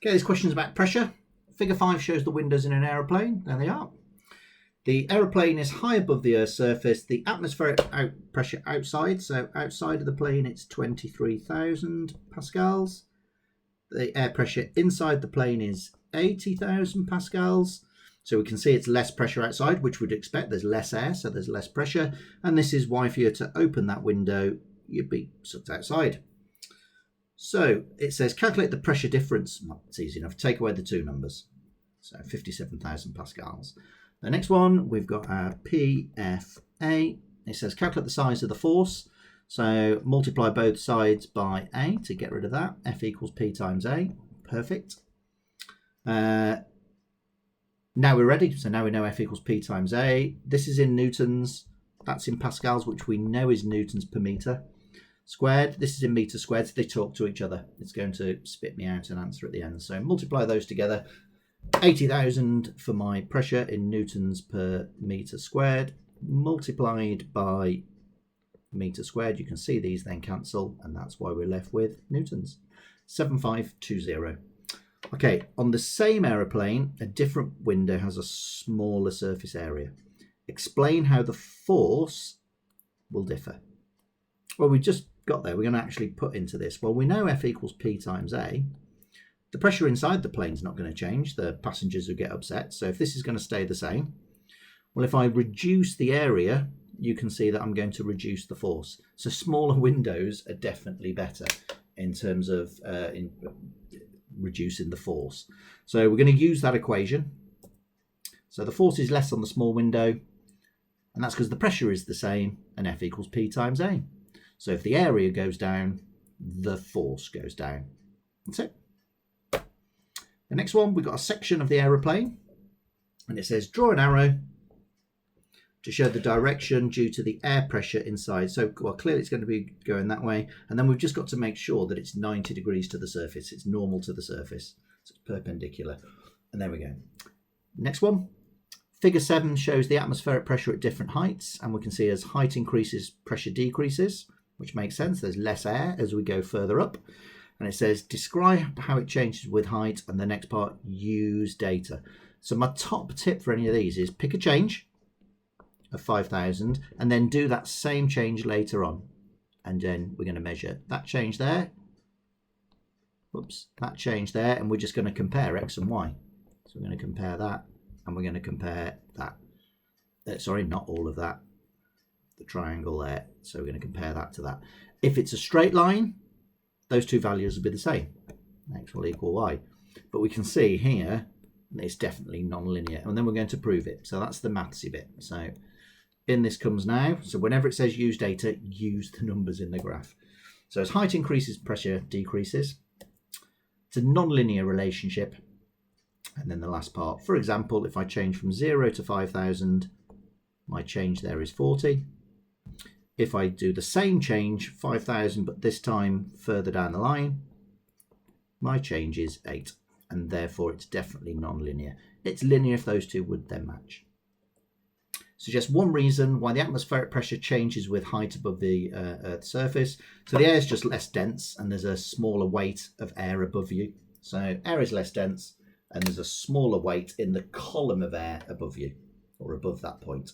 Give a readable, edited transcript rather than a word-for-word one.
Okay, this question is about pressure. Figure 5 shows the windows in an aeroplane. There they are. The aeroplane is high above the Earth's surface. The atmospheric pressure outside, so outside of the plane, it's 23,000 pascals. The air pressure inside the plane is 80,000 pascals. So we can see it's less pressure outside, which we'd expect. There's less air, so there's less pressure. And this is why if you were to open that window, you'd be sucked outside. So it says calculate the pressure difference. Well, it's easy enough. Take away the two numbers. So 57,000 pascals. The next one, we've got our PFA. It says calculate the size of the force. So multiply both sides by A to get rid of that. F equals P times A. Perfect. Now we're ready. So now we know F equals P times A. This is in newtons. That's in pascals, which we know is newtons per meter squared. This is in meters squared. So they talk to each other. It's going to spit me out an answer at the end. So multiply those together. 80,000 for my pressure in newtons per meter squared, multiplied by meter squared. You can see these then cancel, and that's why we're left with newtons. 7520. Okay, on the same aeroplane, a different window has a smaller surface area. Explain how the force will differ. Well, we just got there. We're going to actually put into this. Well, we know F equals P times A. The pressure inside the plane is not going to change. The passengers will get upset. So if this is going to stay the same, well, if I reduce the area, you can see that I'm going to reduce the force. So smaller windows are definitely better in terms of reducing the force. So we're going to use that equation. So the force is less on the small window, and that's because the pressure is the same, and F equals P times A. So if the area goes down, the force goes down. That's it. The next one, we've got a section of the aeroplane, and it says draw an arrow to show the direction due to the air pressure inside. So, well, clearly it's going to be going that way. And then we've just got to make sure that it's 90 degrees to the surface. It's normal to the surface. So it's perpendicular. And there we go. Next one. Figure 7 shows the atmospheric pressure at different heights. And we can see as height increases, pressure decreases, which makes sense. There's less air as we go further up. And it says, describe how it changes with height. And the next part, use data. So my top tip for any of these is pick a change of 5,000 and then do that same change later on. And then we're going to measure that change there. Whoops, that change there. And we're just going to compare X and Y. So we're going to compare that and we're going to compare that. Sorry, not all of that. The triangle there. So we're going to compare that to that. If it's a straight line, those two values will be the same. X will equal Y. But we can see here, it's definitely non-linear. And then we're going to prove it. So that's the mathsy bit. So in this comes now. So whenever it says use data, use the numbers in the graph. So as height increases, pressure decreases. It's a non-linear relationship. And then the last part, for example, if I change from 0 to 5,000, my change there is 40. If I do the same change, 5,000, but this time further down the line, my change is 8. And therefore it's definitely non-linear. It's linear if those two would then match. So just one reason why the atmospheric pressure changes with height above the Earth's surface. So the air is just less dense and there's a smaller weight of air above you. So air is less dense and there's a smaller weight in the column of air above you or above that point.